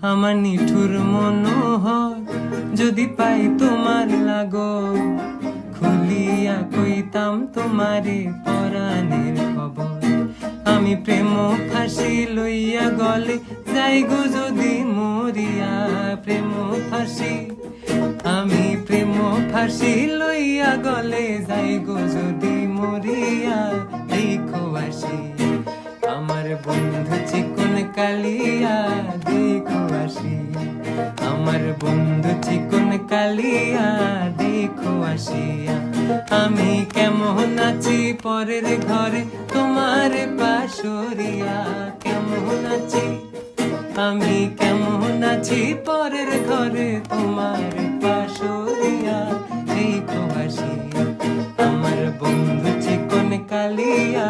আমার নিঠুর মনোহর যদি পাই তোমার লাগো, খুলিয়া কইতাম তোমারে পরাণের খবর। আমি প্রেম ফাঁসি লইয়া গলে যাই গো যদি মরিয়া, প্রেম ফাঁসি আমি প্রেম ফাঁসি লইয়া গলে যাই গো যদি মরিয়া। দেখো আসি আমার বন্ধু চিকন কালিয়া, দেখো আসি আমার বন্ধু চিকন কালিয়া, দেখো আসিয়া। আমি কেমন আছি পরের ঘরে তোমার পাশরিয়া, কেমন আছি আমি কেমন আছি পরের ঘরে তোমার পাশরিয়া। দেখো আসিয়া আমার বন্ধু চিকন কালিয়া।